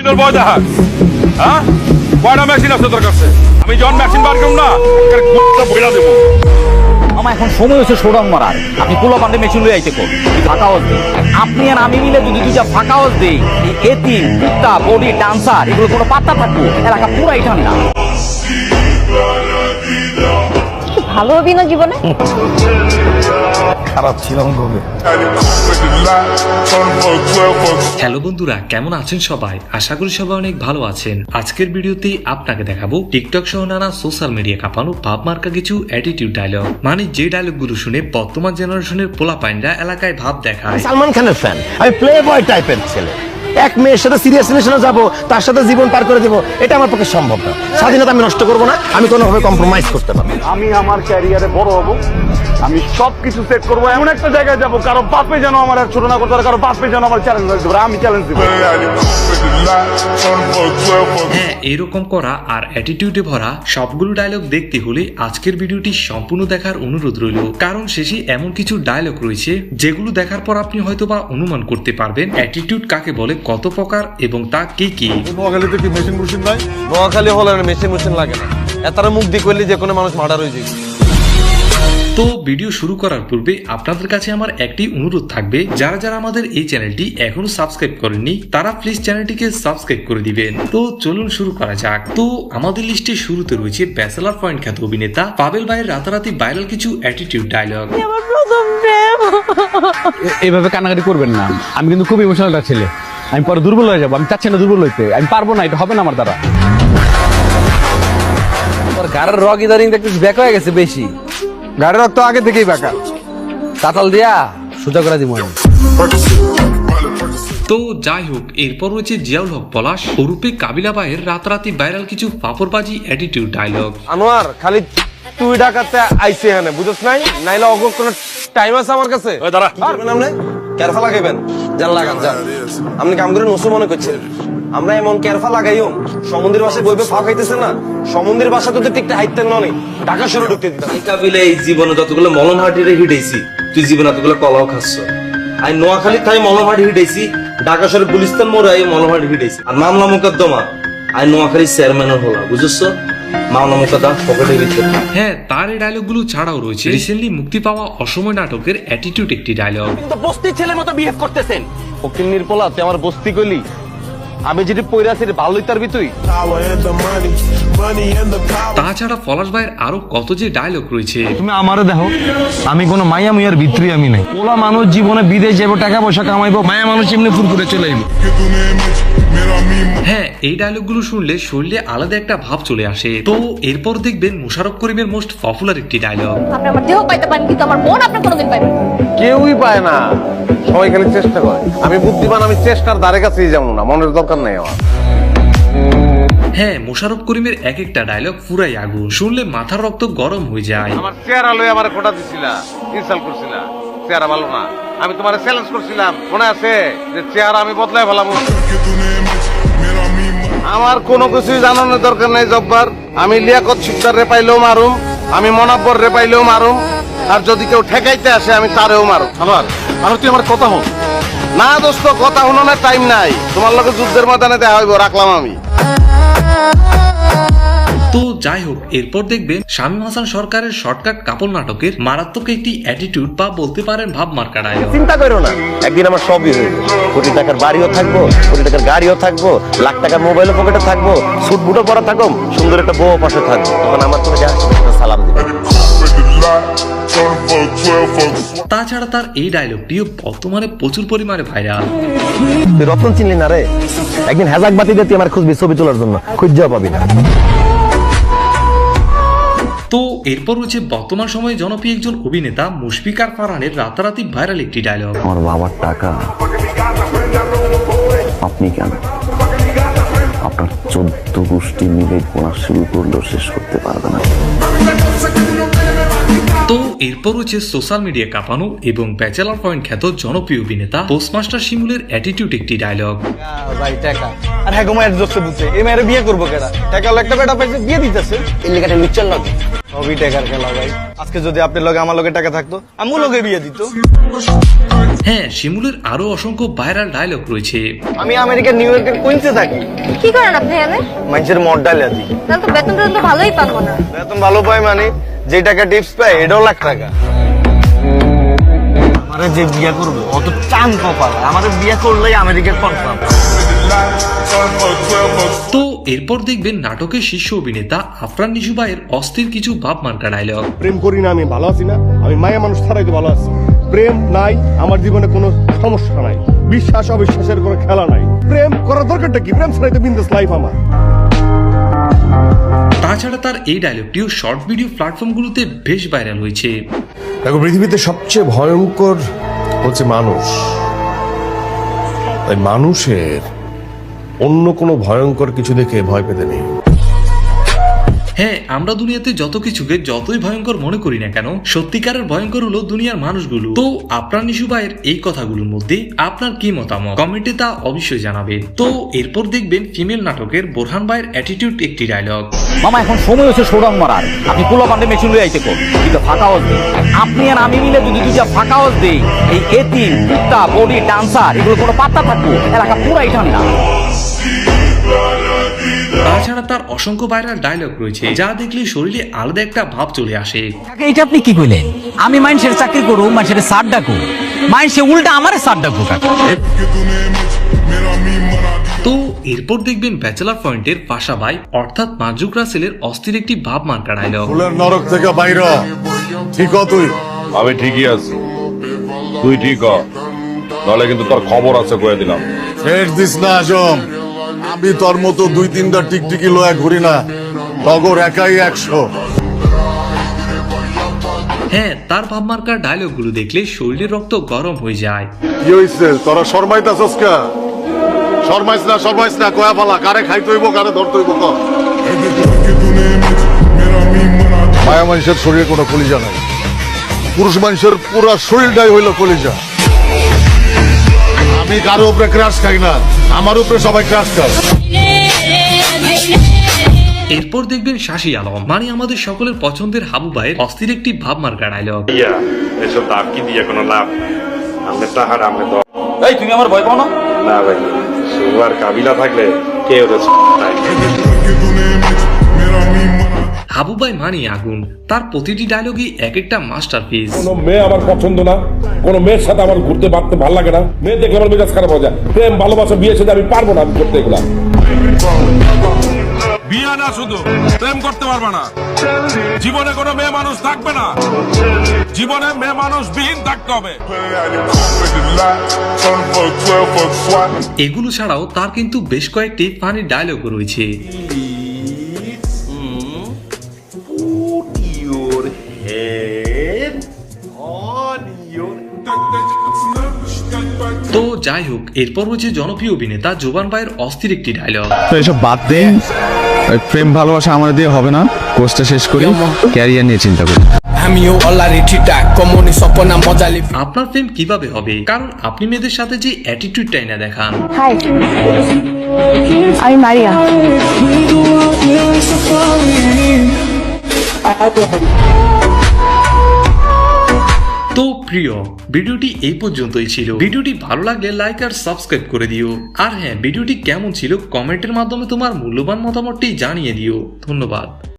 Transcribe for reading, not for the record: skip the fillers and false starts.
মেশিনের ভয় দেখা হ্যাঁ কয়টা মেশিন আছে তোর কাছে আমি যখন মেশিন বার করব না বইলা দেবো আমার এখন সময় হচ্ছে শোডাউন মারার আপনি পোলা পান্ডে মেশিন লই আইতে কোন ফাঁকা হাউস দিই আপনি আর আমি মিলে যদি দুইটা ফাঁকা হাউস দিই এই এতিম কুত্তা বডি ডান্সার এগুলো কোনো পাত্তা থাকবো এলাকা পুরাই ঠান্ডা ভালো হবি না জীবনে খারাপ ছিলাম কবে হ্যালো বন্ধুরা, কেমন আছেন সবাই? আশা করি সবাই অনেক ভালো আছেন। আজকের ভিডিওতে আপনাকে দেখাবো টিকটক সহ নানা সোশ্যাল মিডিয়া কাঁপানো ভাব মার্কা কিছু অ্যাটিটিউড ডায়লগ, মানে যে ডায়লগ গুলো শুনে বর্তমান জেনারেশনের পোলাপাইনরা এলাকায় ভাব দেখায়। সালমান খানের ফ্যান, আমি প্লে বয় টাইপের ছেলে। এক মেয়ের সাথে সিরিয়াস রিলেশনে যাবো, তার সাথে জীবন পার করে দেবো, এটা আমার পক্ষে সম্ভব না। স্বাধীনতা আমি নষ্ট করবো না, আমি কোনোভাবে কম্প্রোমাইজ করতে পারবো। আমি আমার ক্যারিয়ারে বড় হব, আমি সবকিছু সেট করবো, এমন একটা জায়গায় যাবো কারো বাপে যেন আমার আর ছোট না করতে পারে, কারো বাপে যেন আমার চ্যালেঞ্জ দিতে পারে, আমি চ্যালেঞ্জ দিব। হ্যাঁ, এরকম করা আর অ্যাটিটিউডে ভরা সবগুলো ডায়লগ দেখতে হলে আজকের ভিডিওটি সম্পূর্ণ দেখার অনুরোধ রইল, কারণ শেষে এমন কিছু ডায়লগ রয়েছে যেগুলো দেখার পর আপনি হয়তোবা অনুমান করতে পারবেন অ্যাটিটিউড কাকে বলে, কত প্রকার এবং তা কি কি। নোয়াখালীতে কি মেশিন মেশিন নাই? নোয়াখালী হলে মেশিন মেশিন লাগে না, এতারা মুখ দিয়ে করলে যে কোনো মানুষ মার্ডার হয়ে যায়। তো ভিডিও শুরু করার পূর্বে আপনাদের কাছে আমার একটি অনুরোধ থাকবে, যারা যারা আমাদের এই চ্যানেলটি এখনো সাবস্ক্রাইব করেননি তারা প্লিজ চ্যানেলটিকে সাবস্ক্রাইব করে দিবেন। তো চলুন শুরু করা যাক। তো আমাদের লিস্টে শুরুতে রয়েছে ব্যাচেলার পয়েন্ট খ্যাত অভিনেতা পাবেল ভাইয়ের রাতারাতি ভাইরাল কিছু অ্যাটিটিউড ডায়লগ। আমার প্রথম প্রেম। এইভাবে কান্নাকাটি করবেন না, আমি কিন্তু খুব ইমোশনাল একটা ছেলে, আমি পরে দুর্বল হয়ে যাবো, আমি চাচ্ছি না দুর্বল হইতে, আমি পারবো না, এটা হবে না আমার দ্বারা। গাড়ির রক ইদারিং দেখতেছি ব্যাক হয়ে গেছে বেশি, গাড়ির রক তো আগে থেকেই বাঁকা, তাতাল দিয়া সোজা করে দিব। তো যাই হোক, এরপর রয়েছে জিয়াউল হক পলাশ ওরূপে কাবিলা ভাইয়ের রাতারাতি ভাইরাল কিছু ফাপড়বাজি অ্যাটিটিউড ডায়লগ। আনোয়ার খালি তুই ডাকাতে আইছে এখানে, বুঝছ নাই? নাইলে অগ কোন টাইম আছে আমার কাছে? দাঁড়া আপনি কেরফা লাগাইবেন, জান লাগান যান। আপনি কাম করে নসু মনে করছেন আমরা এমন কেরফা লাগাইও সমুদ্রের বাসায় বইবে ফাঁক খাইতেছে না, সমুদ্রের বাসা তো ঠিকটা হাইতেন নয়, ঢাকা শহরে ঢুকতে দিতাম। কাবিলে এই জীবনে যতগুলো মলমহাটিরে হিটেছি, তুই জীবনে এতগুলো কলাও খাচ্ছ। আমি নোয়াখালী তাই মলমহাটি হিটেছি, ঢাকা শহরে গুলিস্তান মোড়ে এই মলমহাটি হিটেছি। আর মামলা মোকদ্দমা আমি নোয়াখালী চেয়ারম্যানের হলাম, বুঝছো? মামলা মোকদ্দমা পকেটের ভিতরে। হ্যাঁ, তার এই ডায়লগ গুলো ছাড়াও রয়েছে রিসেন্টলি মুক্তি পাওয়া অসময় নাটকের অ্যাটিটিউড একটি ডায়লগ। তো বস্তির ছেলের মতো বিহেভ করতেছেন। ফকির নির্পলা তুই আমার বস্তি কইলি, আমি যেটি পয়রা আছি ভালোই তার ভিতই। তাছাড়া পলাশ ভাইয়ের আরো কত যে ডায়লগ রয়েছে। তুমি আমারে দেখো, আমি কোনো মায়া মুয়ার ভিতরে আমি নাই। পোলা মানুষ জীবনে বিদেশ যাবো, টাকা পয়সা কামাইবো, মায়া মানুষ এমনি ফুরফুরে চলে আইবো। হ্যাঁ, এই ডায়লগ গুলো শুনলে শরীরে আলাদা একটা ভাব চলে আসে। তো এরপর দেখবেন মোশাররফ করিমের মোস্ট পপুলার একটি ডায়লগ। আপনি আমার দেহ পাইতে পারেন কিন্তু আমার মন আপনি কোনোদিন পাইবেন না। কেউই পায় না, সবাই খালি চেষ্টা করে। আমি বুদ্ধিমান, আমি চেষ্টার দ্বারে কাছেই যাবো না, মনের দরকার নাই আমার। হ্যাঁ, মোশাররফ করিমের এক একটা ডায়লগ পুরাই আগুন, শুনলে মাথার রক্ত গরম হয়ে যায়। আমার চেহারা লয়ে আমার খোটা দিছিলা, ইনসাল্ট করছিলা, চেহারা ভালো না। আমি তোমার চ্যালেঞ্জ করছিলাম, মনে আছে যে চেহারা আমি বদলায় ফেলাবো। আমার কোনো কিছুই জানানোর দরকার নাই জব্বার। আমি লিয়াকত শিকদার রে পাইলেও মারুম, আমি মনাব্বর রে পাইলেও মারুম, আর যদি কেউ ঠেকাইতে আসে আমি তারেও মারুম। আমার আর তুই আমার কথা হন না দোস্ত, কথা হনোর টাইম নাই, তোমার লোকের যুদ্ধের ময়দানে দেখা হইব, রাখলাম আমি। তো যাই হোক, এরপর দেখবেন শামীম হাসান সরকারের শর্টকাট কাপড় নাটকের মারাত্মক একটি অ্যাটিটিউড বা বলতে পারেন ভাব মার্কা ডায়লগ। চিন্তা করো না, একদিন আমার সবই হয়ে যাবে। কোটি টাকার বাড়িও থাকবো, কোটি টাকার গাড়িও থাকবো, লাখ টাকার মোবাইলও পকেটে থাকবো, সুট বুটও পরা থাকবো, সুন্দর একটা বউ পাশে থাকবো, তখন আমার তুমি সালাম দিবে। তাছাড়া তার এই ডায়লগটিও বর্তমানে প্রচুর পরিমাণে ভাইরাল। তুই রতন চিনলি না রে, একদিন হেজাক বাতি দিয়ে তুই আমার খুঁজবি ছবি তোলার জন্য, খুঁজেও পাবি না। তো এরপর রয়েছে বর্তমান সময়ে জনপ্রিয় একজন অভিনেতা মুশফিকার ফারহানের রাতারাতি ভাইরাল একটি ডায়লগ। আমার বাবার টাকা আপনি কেন, আপনার 14 গোষ্ঠী মিলে গোনা শুরু করলেও শেষ করতে পারবে না। তো এরপর রয়েছে সোশ্যাল মিডিয়া কাঁপানো এবং ব্যাচেলার পয়েন্ট খ্যাত জনপ্রিয় অভিনেতা পোস্টমাস্টার শিমুলের অ্যাটিটিউড একটি ডায়লগ। ভাই টাকা আর হ্যাঁ গোমায়ের দোস্ত বুঝছে, এই মেয়ের বিয়ে করবো কেনা, টাকা একটা বেটা পাইছে বিয়ে দিতেছে, এই লেখাটা নিচল লাগে। সবই টাকার খেলা ভাই। আজকে যদি আপনার লগে আমার লগে টাকা থাকতো আমিও লগে বিয়ে দিত। হ্যাঁ, শিমুলের আরো অসংখ্য ভাইরাল ডায়লগ রয়েছে। আমি আমেরিকার নিউ ইয়র্কের কুইন্সে থাকি। কি করেন আপনি এখানে? মানুষের মদ ডালে দিই। তাহলে তো বেতন টেতন তো ভালোই পান মনে হয়। বেতন ভালো পাই মানে যে টাকা টিপস পাই এটাও লাখ টাকা। আমারে যে বিয়ে করবে অত চান কপাল, আমারে বিয়ে করলেই আমেরিকার কনফার্ম। তো এরপর দেখবেন নাটকের শীর্ষ অভিনেতা আফরান নিশু ভাইয়ের অস্থির কিছু ভাব মার্কা ডায়লগ। প্রেম করি না, আমি ভালো আছি না, আমি মায়া মানুষ ছাড়াই তো ভালো আছি। প্রেম নাই, আমার জীবনে কোনো সমস্যা নাই, বিশ্বাস অবিশ্বাসের কোনো খেলা নাই। প্রেম করার দরকারটা কি? প্রেম ছাড়াই তো বিন্দাস লাইফ আমার। তাছাড়া তার এই ডায়লগটিও শর্ট ভিডিও প্ল্যাটফর্মগুলোতে বেশ ভাইরাল হয়েছে। দেখো, পৃথিবীতে সবচেয়ে ভয়ঙ্কর হচ্ছে মানুষ। তাই মানুষের অন্য কোনো ভয়ঙ্কর কিছু দেখে ভয় পেতে নেই। হ্যাঁ, আমরা দুনিয়াতে যত কিছুকে যতই ভয়ঙ্কর মনে করি না কেন, সত্যিকারের ভয়ঙ্কর হলো দুনিয়ার মানুষগুলো। তো আফরান নিশু ভাইয়ের এই কথাগুলোর মধ্যে আপনার কি মতামত কমেন্টে তা অবশ্যই জানাবেন। তো এরপর দেখবেন ফিমেল নাটকের বোরহান ভাইয়ের অ্যাটিটিউড একটি ডায়লগ। মামা এখন সময় হচ্ছে শোডাউন মারার, আপনি পোলা পান্ডে মেশিন লয়ে আইতে কোন কিন্তু ফাঁকা হাউস দেই। আপনি আর আমি মিলে যদি দুইটা ফাঁকা হাউস দেই, এই এতিম কুত্তা বডি ডান্সার এগুলো কোনো পাত্তা থাকবো, এলাকা পুরাই ঠান্ডা। তাছাড়া তার অসংখ্য ভাইরাল ডায়লগ রয়েছে যা দেখলে শরীরে আলাদা একটা ভাব চলে আসে। এইটা আপনি কি কইলেন? আমি মানুষের চাকরি করু, মানুষের সার ডাকু, মানুষে উল্টা আমারে সার ডাকু। তো এরপর দেখবেন ব্যাচেলার পয়েন্টের পাশা ভাই অর্থাৎ মাজুক রাসেলের অস্থির একটি ভাব মার্কা ডায়লগ। নরক থেকে বাইরে ঠিক তুই। আমি ঠিকই আছি, তুই ঠিক হ, নাহলে কিন্তু তোর খবর আছে কয়ে দিলাম। ছেড় দিস না আজম, আমি তোর মতো 2-3টা টিকটিকি লয়া ঘুরি না, টগর একাই 100। হ্যাঁ, তার ভাব মার্কার ডায়লগ গুলো দেখলে শরীরের রক্ত গরম হয়ে যায়। কি হইছে তোরা শর্মাইতাছস কা? শর্মাইছ না কয়া ফালা, কারে খাইতে হইব কারে ধরতে হইব ক। মায়া মানুষের শরীরে কোনো কলিজা নাই, পুরুষ মানুষের পুরা শরীরটাই হইল কলিজা। আমি কারো উপরে ক্রাশ খাই না, আমার উপরে সবাই ক্রাশ খায়। এরপর দেখবেন শাশি আলম মানে আমাদের সকলের পছন্দের হাবু ভাইয়ের অস্থির একটি ভাব মার্কা ডায়লগ। এসব দাম কি দিয়ে কোনো লাভ? আপনি তাহার আপনি তো এই তুমি আমার ভয় পাও না? না ভাই, সুয়ার কাবিলা থাকলে কেউ হাবু ভাই মানে আগুন, তার প্রতিটি ডায়লগই এক একটা মাস্টারপিস। কোনো মেয়ে আমার পছন্দ না, কোনো মেয়ের সাথে আমার ঘুরতে বাড়তে ভালো লাগে না, মেয়ে দেখলে আমার মেজাজ খারাপ হয়ে যায়। প্রেম ভালোবাসা বিয়ে সাথে আমি পারবো না, আমি করতে এগুলা। বিয়ে না শুধু প্রেম করতে পারবে না, জীবনে কোনো মেয়ে মানুষ থাকবে না, জীবনে মেয়ে মানুষ বিহীন থাকতে হবে। এগুলো ছাড়াও তার কিন্তু বেশ কয়েকটি ফানি ডায়লগ রয়েছে। তো যাই হোক, এরপর হচ্ছে জনপ্রিয় অভিনেতা জোবান ভাইয়ের অস্থির একটি ডায়লগ। তো এসব বাদ দে, প্রেম ভালোবাসা আমাদের দিয়ে হবে না, কোর্সটা শেষ করি, ক্যারিয়ার নিয়ে চিন্তা করি। আপনার প্রেম কিভাবে হবে? কারণ আপনি মেয়েদের সাথে যে অ্যাটিটিউডটাই না দেখান। হাই, আমি মারিয়া। তো প্রিয়, ভিডিওটি এই পর্যন্তই ছিল। ভিডিওটি ভালো লাগলে লাইক আর সাবস্ক্রাইব করে দিও। আর হ্যাঁ, ভিডিওটি কেমন ছিল কমেন্টের মাধ্যমে তোমার মূল্যবান মতামতটি জানিয়ে দিও। ধন্যবাদ।